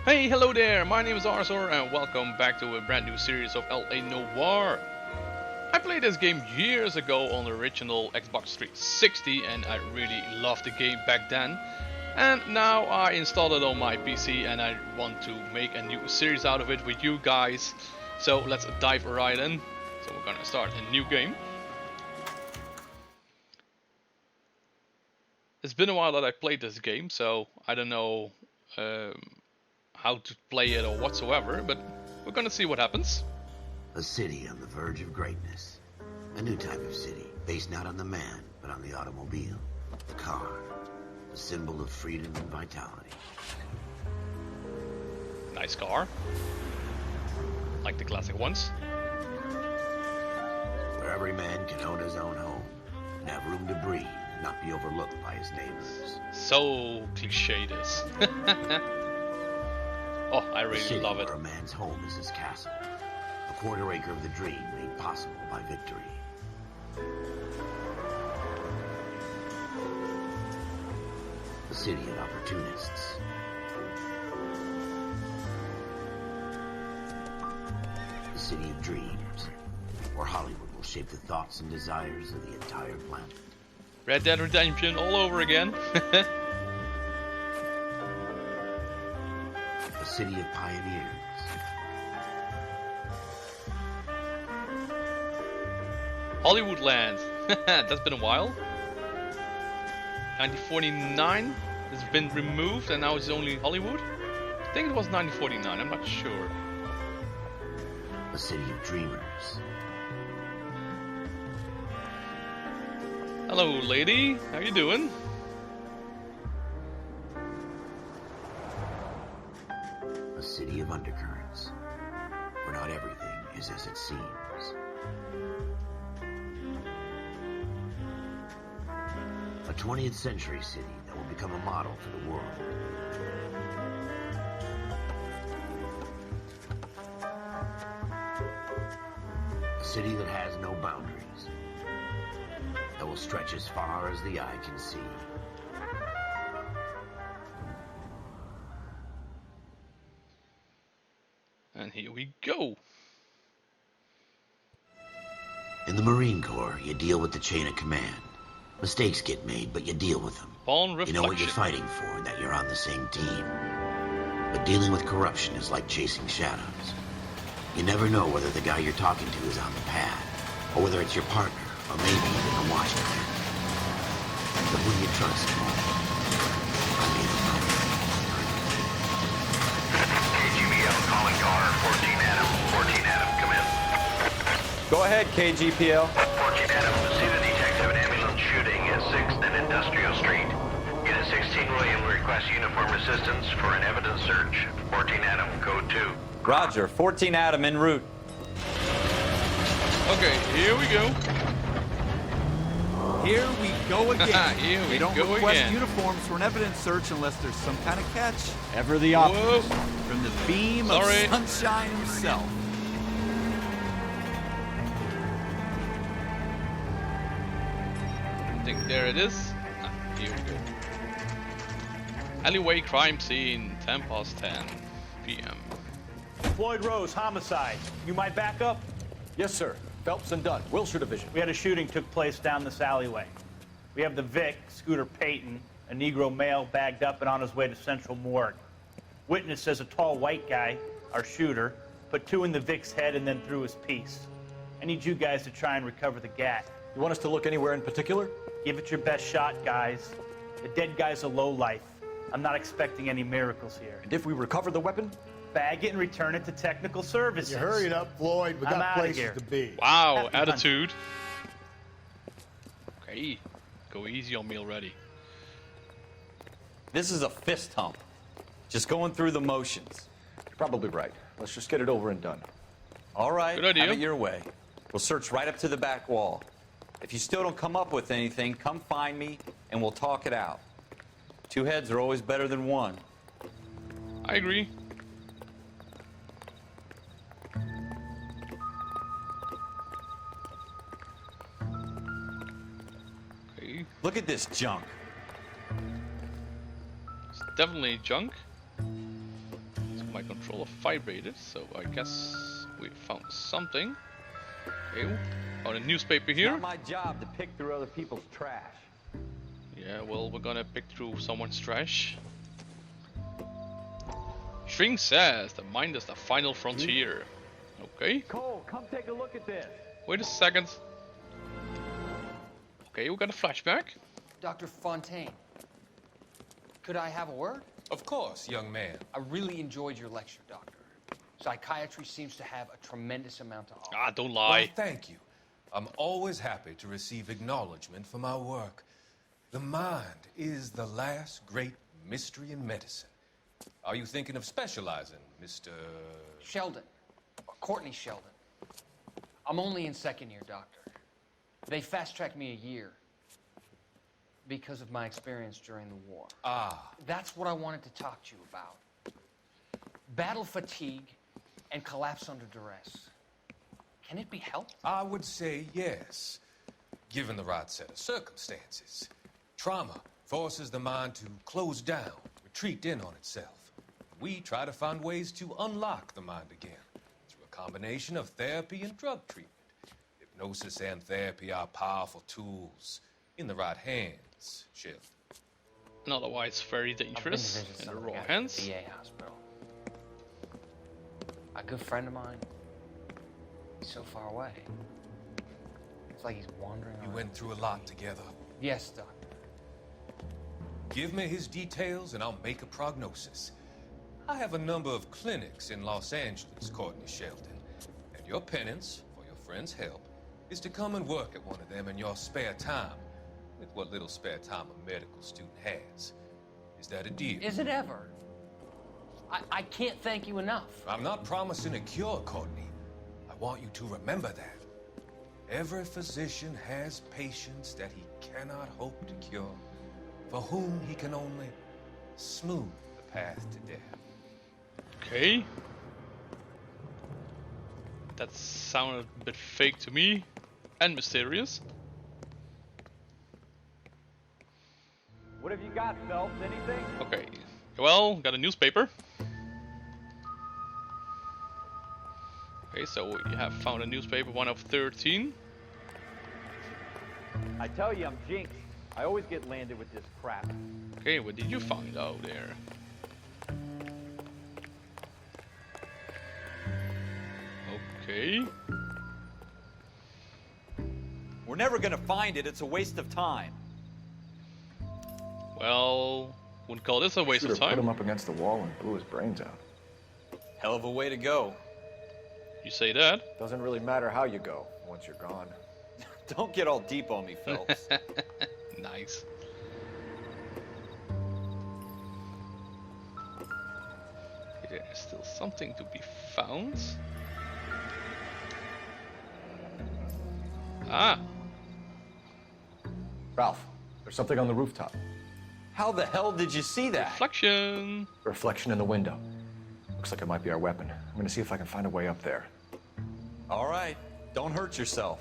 Hey, hello there, my name is Arsor and welcome back to a brand new series of LA Noire. I played this game years ago on the original Xbox 360 and I really loved the game back then. And now I installed it on my PC and I want to make a new series out of it with you guys. So let's dive right in. So we're gonna start a new game. It's been a while that I played this game, so I don't know how to play it or whatsoever, but we're gonna see what happens. A city on the verge of greatness. A new type of city, based not on the man, but on the automobile. The car. A symbol of freedom and vitality. Nice car. Like the classic ones. Where every man can own his own home, and have room to breathe, and not be overlooked by his neighbors. So cliche this. Oh, I really love it. Where a man's home is his castle. A quarter acre of the dream made possible by victory. A city of opportunists. A city of dreams, where Hollywood will shape the thoughts and desires of the entire planet. Red Dead Redemption all over again. A city of pioneers. Hollywood Land. That's been a while. 1949 has been removed and now it's only Hollywood. I think it was 1949, I'm not sure. A city of dreamers. Hello lady, how you doing? A city of undercurrents, where not everything is as it seems. A 20th century city that will become a model for the world. A city that has no boundaries, that will stretch as far as the eye can see. And here we go. In the Marine Corps, you deal with the chain of command. Mistakes get made, but you deal with them. You know what you're fighting for and that you're on the same team. But dealing with corruption is like chasing shadows. You never know whether the guy you're talking to is on the pad, or whether it's your partner, or maybe even a watchman. But who you trust? Only the moment. KGPL calling car 14 Adam. 14 Adam, come in. Go ahead, KGPL. 14 Adam, see the detective an ambulance shooting at 6th and Industrial Street. Unit 16 William requests uniform assistance for an evidence search. 14 Adam, code 2. Roger, 14 Adam en route. Okay, here we go. Here we go again. Here we they don't go request again. uniforms for an evidence search unless there's some kind of catch. Ever the opposite. From the beam of sunshine himself. I think there it is. Here we go. Alleyway crime scene, 10:10 p.m. Floyd Rose, homicide. You might back up? Yes, sir. Phelps and Dunn, Wilshire Division. We had a shooting took place down this alleyway. We have the Vic, Scooter Payton, a Negro male bagged up and on his way to Central Morgue. Witness says a tall white guy, our shooter, put 2 in the Vic's head and then threw his piece. I need you guys to try and recover the gat. You want us to look anywhere in particular? Give it your best shot, guys. The dead guy's a lowlife. I'm not expecting any miracles here. And if we recover the weapon? Bag it and return it to technical services. You hurry it up, Floyd. We I'm got outta places here. to be. Wow, Happy attitude. Okay, go easy on me already. This is a fist hump. Just going through the motions. You're probably right. Let's just get it over and done. All right, Good idea. have it your way. We'll search right up to the back wall. If you still don't come up with anything, come find me and we'll talk it out. 2 heads are always better than 1. I agree. Okay. Look at this junk. It's definitely junk. It's my controller vibrated, so I guess we found something. Okay, found a newspaper here. It's not my job to pick through other people's trash. Yeah, well, we're gonna pick through someone's trash. Shrink says the mind is the final frontier. Okay. Cole, come take a look at this. Wait a second. Okay, we got a flashback. Dr. Fontaine, could I have a word? Of course, young man. I really enjoyed your lecture, Doctor. Psychiatry seems to have a tremendous amount to offer. Ah, don't lie. Well, thank you. I'm always happy to receive acknowledgement for my work. The mind is the last great mystery in medicine. Are you thinking of specializing, Mr. Sheldon, or Courtney Sheldon. I'm only in second year, Doctor. They fast-tracked me a year because of my experience during the war. Ah. That's what I wanted to talk to you about. Battle fatigue and collapse under duress. Can it be helped? I would say yes, given the right set of circumstances. Trauma forces the mind to close down, retreat in on itself. We try to find ways to unlock the mind again through a combination of therapy and drug treatment. Hypnosis and therapy are powerful tools in the right hands, Sheldon. And otherwise very dangerous in the wrong hands. VA hospital. A good friend of mine. He's so far away. It's like he's wandering You around. went through a lot together. Yes, Doctor. Give me his details and I'll make a prognosis. I have a number of clinics in Los Angeles, Courtney Sheldon, and your penance for your friend's help is to come and work at one of them in your spare time, with what little spare time a medical student has. Is that a deal? Is it ever? I can't thank you enough. I'm not promising a cure, Courtney. I want you to remember that. Every physician has patients that he cannot hope to cure, for whom he can only smooth the path to death. Okay. That sounded a bit fake to me and mysterious. What have you got, Phelps? Anything? Okay. Well, got a newspaper. Okay, so we have found a newspaper, one of 13. I tell you, I'm jinxed. I always get landed with this crap. Okay, what did you find out there? Okay. We're never gonna find it. It's a waste of time. Well, wouldn't call this a waste of Should've put time. him up against the wall and blew his brains out. Hell of a way to go. You say that? Doesn't really matter how you go once you're gone. Don't get all deep on me, Phelps. Nice. Okay, there's still something to be found. Ah, Ralph, there's something on the rooftop. How the hell did you see that? reflection. A reflection in the window. Looks like it might be our weapon. I'm gonna see if I can find a way up there. All right, don't hurt yourself.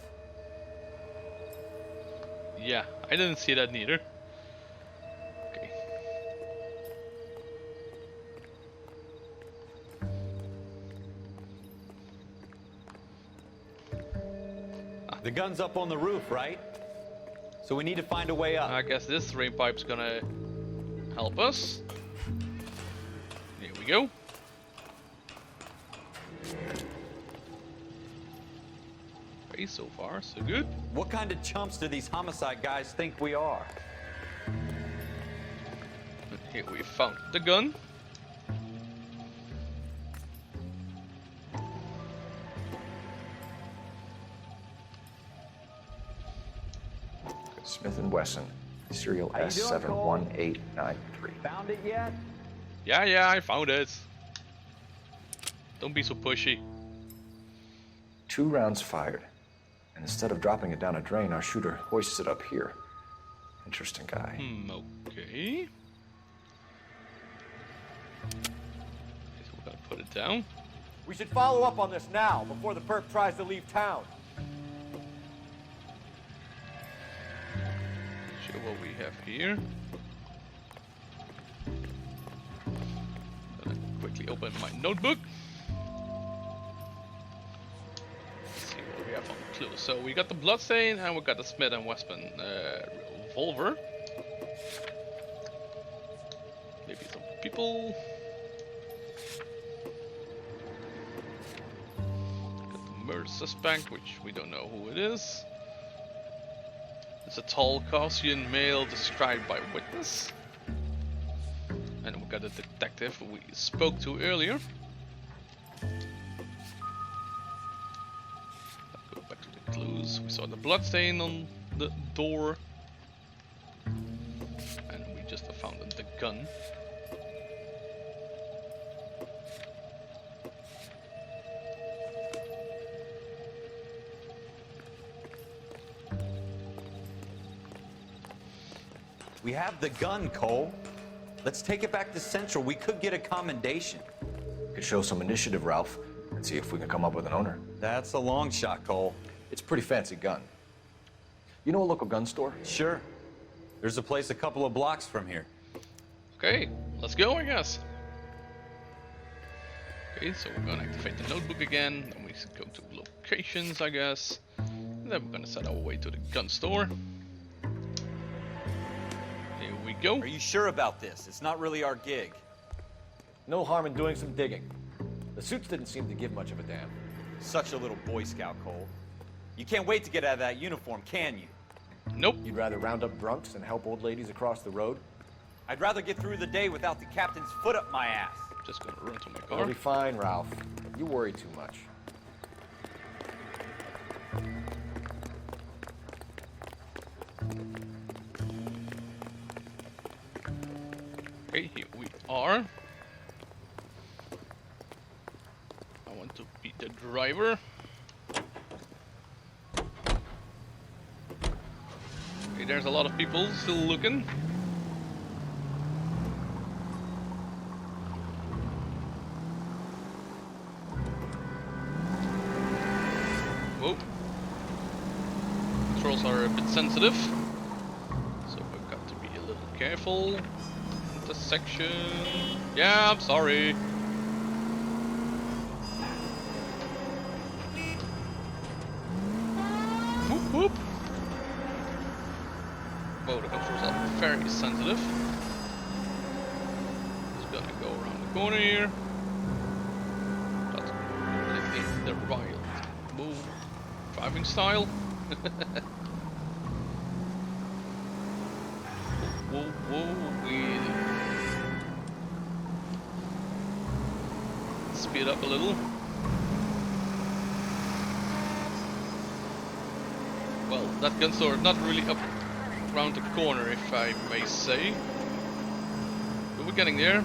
Yeah, I didn't see that neither. Okay. The gun's up on the roof, right? So we need to find a way up. I guess this rain pipe's gonna help us. Here we go. Okay, so far so good. What kind of chumps do these homicide guys think we are? And here we found the gun. Smith & Wesson, serial How you doing, Cole? S71893. Found it yet? Yeah, I found it. Don't be so pushy. 2 rounds fired. And instead of dropping it down a drain, our shooter hoists it up here. Interesting guy. Okay. So we gotta put it down. We should follow up on this now, before the perp tries to leave town. Show what we have here. Got a quick quickly open my notebook. Let's see what we have on the clues. So we got the bloodstain and we got the Smith & Wesson revolver. Maybe some people. Got the murder suspect, which we don't know who it is. It's a tall Caucasian male described by witness. And we got a detective we spoke to earlier. Let's go back to the clues. We saw the bloodstain on the door. And we just found the gun. We have the gun, Cole. Let's take it back to Central. We could get a commendation. Could show some initiative, Ralph, and see if we can come up with an owner. That's a long shot, Cole. It's a pretty fancy gun. You know a local gun store? Sure. There's a place a couple of blocks from here. Okay, let's go, I guess. Okay, so we're gonna activate the notebook again, and we go to locations, I guess. And then we're gonna set our way to the gun store. Here we go. Are you sure about this? It's not really our gig. No harm in doing some digging. The suits didn't seem to give much of a damn. Such a little Boy Scout, Cole. You can't wait to get out of that uniform, can you? Nope. You'd rather round up drunks than help old ladies across the road? I'd rather get through the day without the captain's foot up my ass. Just gonna run to my It'll car. be fine, Ralph. You worry too much. Okay, here we are. I want to be the driver. Okay, there's a lot of people still looking. Whoa. Controls are a bit sensitive, so we've got to be a little careful. Intersection. Yeah, I'm sorry. Whoop whoop. Whoa, the controls are very sensitive. Just gonna go around the corner here. That's completely the right move. Driving style. Whoa, whoa, wheelie. Speed up a little. Well, that gun store is not really up around the corner, if I may say. But we're getting there.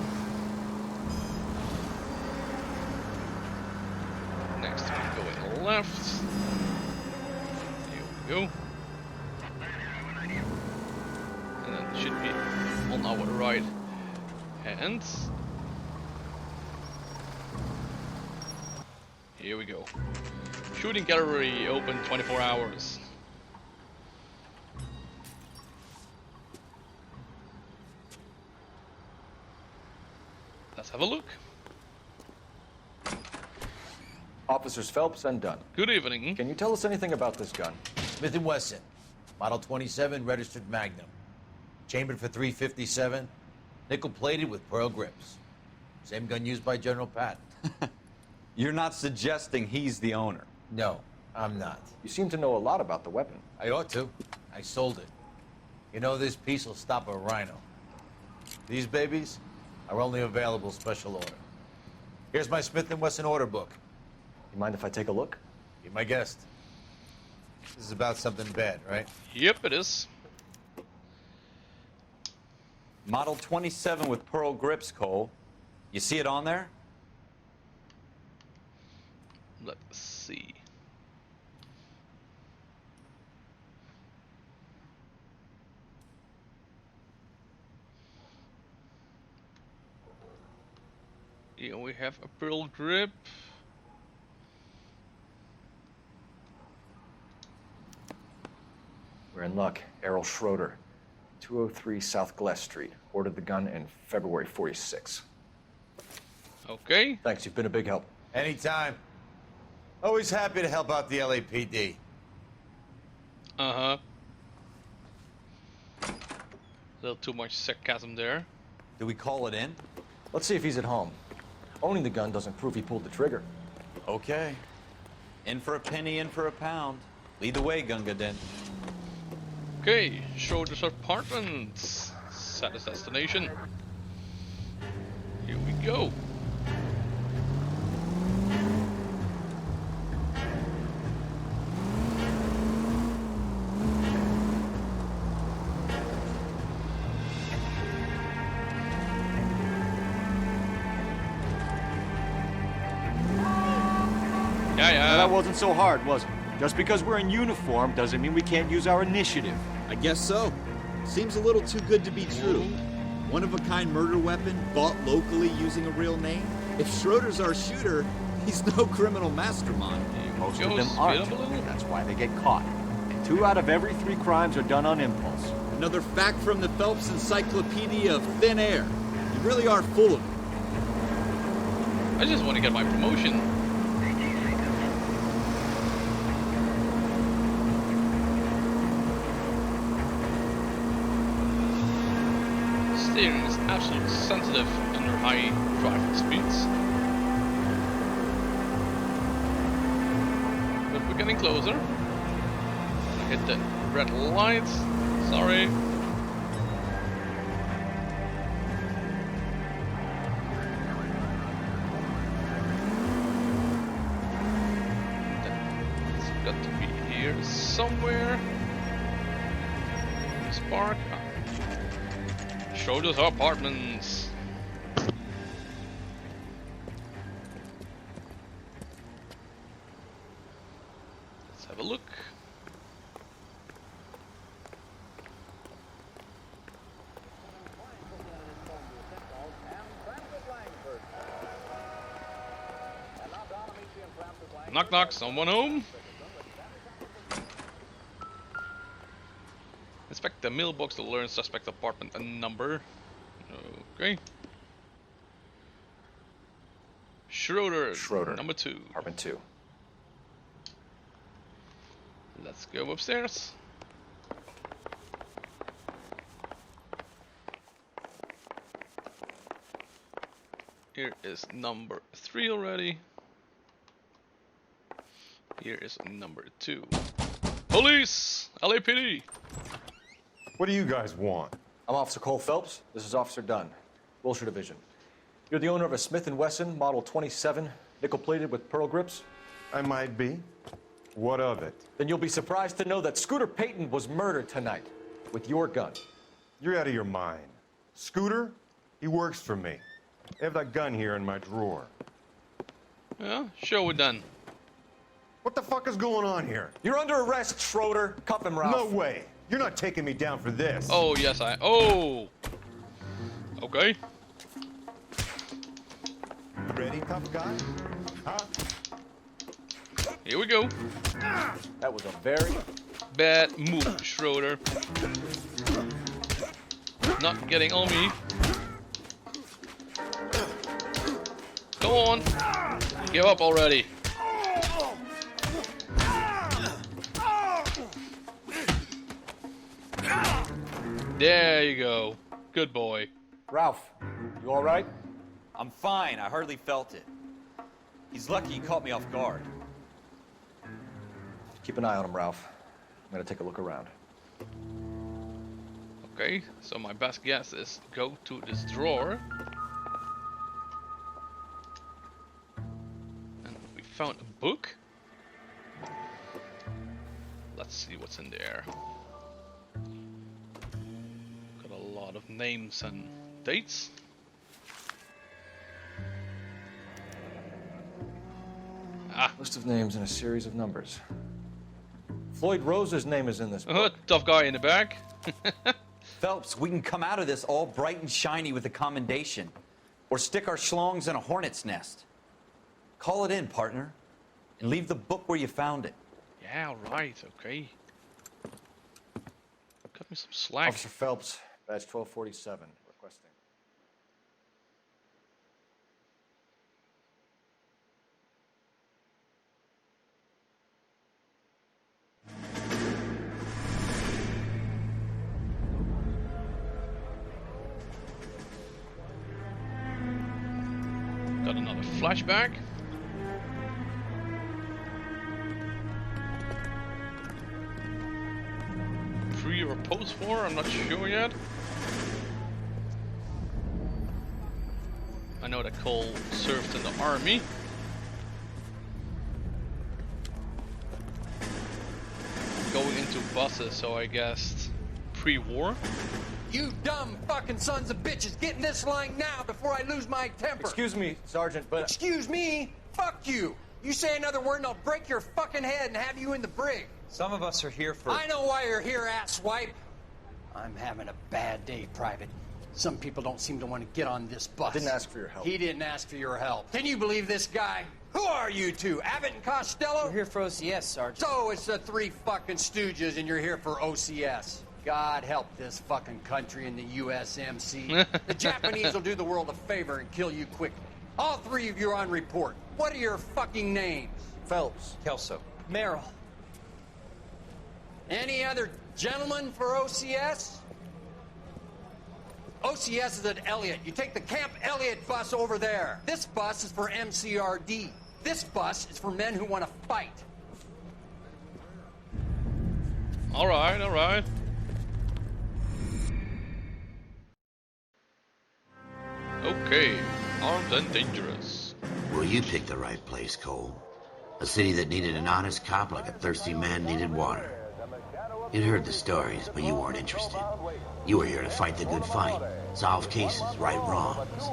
Next, we're going left. Here we go. And then it should be on our right hand. Here we go. Shooting gallery open 24 hours. Let's have a look. Officers Phelps and Dunn. Good evening. Can you tell us anything about this gun? Smith & Wesson, Model 27, registered Magnum. Chambered for .357, nickel-plated with pearl grips. Same gun used by General Patton. You're not suggesting he's the owner? No, I'm not. You seem to know a lot about the weapon. I ought to. I sold it. You know, this piece will stop a rhino. These babies are only available special order. Here's my Smith & Wesson order book. You mind if I take a look? Be my guest. This is about something bad, right? Yep, it is. Model 27 with pearl grips, Cole. You see it on there? Let's see. Here we have a pearl grip. We're in luck. Errol Schroeder, 203 South Glass Street. Ordered the gun in February '46. Okay. Thanks, you've been a big help. Anytime. Always happy to help out the LAPD. Uh-huh. A little too much sarcasm there. Do we call it in? Let's see if he's at home. Owning the gun doesn't prove he pulled the trigger. Okay. In for a penny, in for a pound. Lead the way, Gunga Din. Okay, Schroeder's apartments. Set as destination. Here we go. Well, that wasn't so hard, was it? Just because we're in uniform doesn't mean we can't use our initiative. I guess so. Seems a little too good to be true. One-of-a-kind murder weapon bought locally using a real name? If Schroeder's our shooter, he's no criminal mastermind. Most of them aren't. That's why they get caught. 2 out of every 3 crimes are done on impulse. Another fact from the Phelps Encyclopedia of Thin Air. You really are full of it. I just want to get my promotion. Steering is absolutely sensitive under high driving speeds. But we're getting closer. I hit the red lights. Sorry. It's got to be here somewhere. Spark. Schroeder's apartments. Let's have a look. Knock knock, someone home? Inspect the mailbox to learn suspect apartment and number. Okay. Schroeder, number 2. Apartment 2. Let's go upstairs. Here is number 3 already. Here is number 2. Police! LAPD! What do you guys want? I'm Officer Cole Phelps. This is Officer Dunn, Wilshire Division. You're the owner of a Smith & Wesson Model 27, nickel-plated with pearl grips? I might be. What of it? Then you'll be surprised to know that Scooter Payton was murdered tonight with your gun. You're out of your mind. Scooter? He works for me. I have that gun here in my drawer. Yeah, sure, we're done. What the fuck is going on here? You're under arrest, Schroeder. Cuff him, Ralph. No way. You're not taking me down for this. Oh, yes, Oh! Okay. Ready, tough guy? Huh? Here we go. That was a very bad move, Schroeder. Not getting on me. Go on. Give up already. There you go. Good boy. Ralph, you all right? I'm fine. I hardly felt it. He's lucky he caught me off guard. Keep an eye on him, Ralph. I'm gonna take a look around. Okay, so my best guess is go to this drawer. And we found a book. Let's see what's in there. Got a lot of names and dates. List of names and a series of numbers. Floyd Rose's name is in this book. Tough guy in the back. Phelps, we can come out of this all bright and shiny with a commendation. Or stick our schlongs in a hornet's nest. Call it in, partner. And leave the book where you found it. Yeah, right, okay. Cut me some slack. Officer Phelps, badge 1247, requesting. Got another flashback. Pre or post war, I'm not sure yet. I know that Cole served in the army. Going into buses, so I guess pre-war. You dumb fucking sons of bitches, get in this line now before I lose my temper. Excuse me, Sergeant, but... Excuse me? Fuck you. You say another word and I'll break your fucking head and have you in the brig. Some of us are here for... I know why you're here, asswipe. I'm having a bad day, Private. Some people don't seem to want to get on this bus. I didn't ask for your help. He didn't ask for your help. Can you believe this guy? Who are you two? Abbott and Costello? We're here for OCS, Sergeant. So it's the three fucking stooges and you're here for OCS. God help this fucking country and the USMC. The Japanese will do the world a favor and kill you quickly. All three of you are on report. What are your fucking names? Phelps. Kelso. Merrill. Any other gentlemen for OCS? OCS is at Elliott. You take the Camp Elliott bus over there. This bus is for MCRD. This bus is for men who want to fight. All right, all right. Okay, armed and dangerous. Well, you picked the right place, Cole. A city that needed an honest cop like a thirsty man needed water. You'd heard the stories, but you weren't interested. You were here to fight the good fight, solve cases, right wrongs.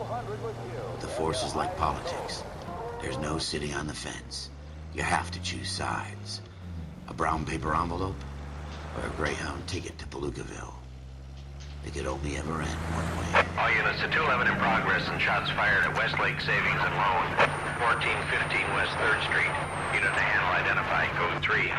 The force is like politics. There's no sitting on the fence. You have to choose sides. A brown paper envelope or a Greyhound ticket to Palookaville. It could only ever end one way. All units to 211 in progress and shots fired at Westlake Savings and Loan, 1415 West 3rd Street. Unit to handle identify, code 3.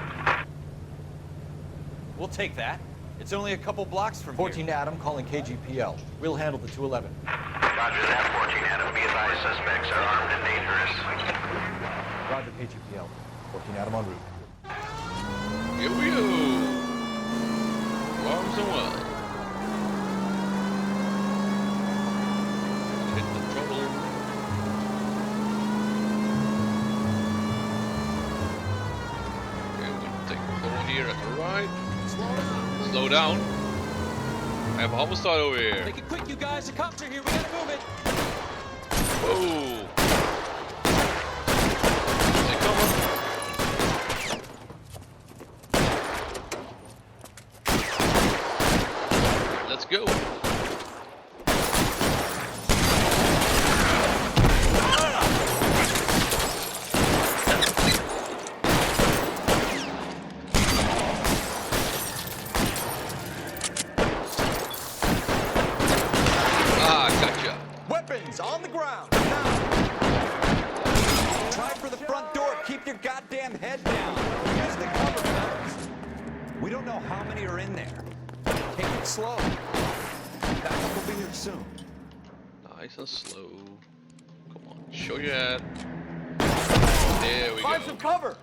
We'll take that. It's only a couple blocks from 14 here. Adam calling KGPL. We'll handle the 211. Roger that, 14 Adam. Be advised, suspects are armed and dangerous. Roger KGPL. 14 Adam en route. Here we go. Arms and what? Hit the trouble. Okay, we're gonna take the phone here at the right. Slow down. I have a homicide over here. Make it quick, you guys. The cops are here. We gotta move it. Whoa. Let's go. On the ground, now! Try for the front door. Keep your goddamn head down. Use the cover, fellas. We don't know how many are in there. Take it slow. Backup will be here soon. Nice and slow. Come on, show your head. There we go. Find some cover.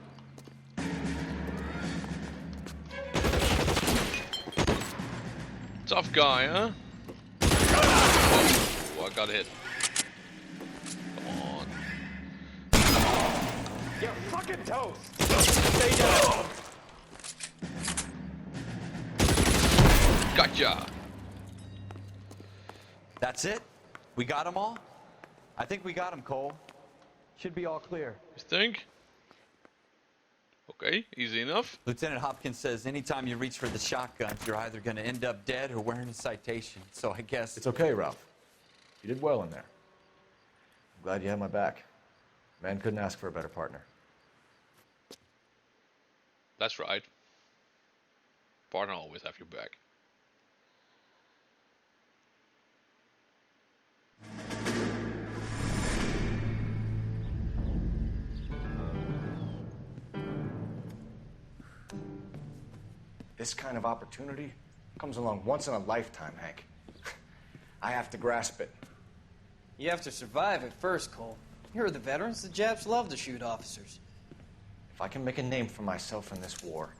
Tough guy, huh? Oh, I got hit. You're fucking toast. Stay down. Gotcha. That's it? We got them all? I think we got them, Cole. Should be all clear. You think? Okay, easy enough. Lieutenant Hopkins says anytime you reach for the shotguns, you're either going to end up dead or wearing a citation. So I guess... It's okay, Ralph. You did well in there. I'm glad you had my back. Man couldn't ask for a better partner. That's right. Partner always have your back. This kind of opportunity comes along once in a lifetime, Hank. I have to grasp it. You have to survive at first, Cole. You're the veterans. The Japs love to shoot officers. If I can make a name for myself in this war,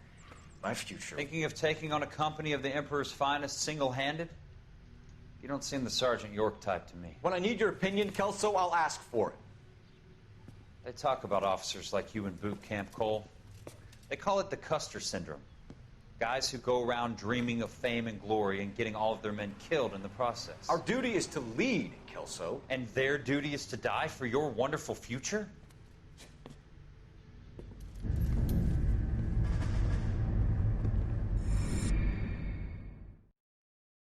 my future... Thinking of taking on a company of the Emperor's finest single-handed? You don't seem the Sergeant York type to me. When I need your opinion, Kelso, I'll ask for it. They talk about officers like you in boot camp, Cole. They call it the Custer syndrome. Guys who go around dreaming of fame and glory and getting all of their men killed in the process. Our duty is to lead, Kelso. And their duty is to die for your wonderful future?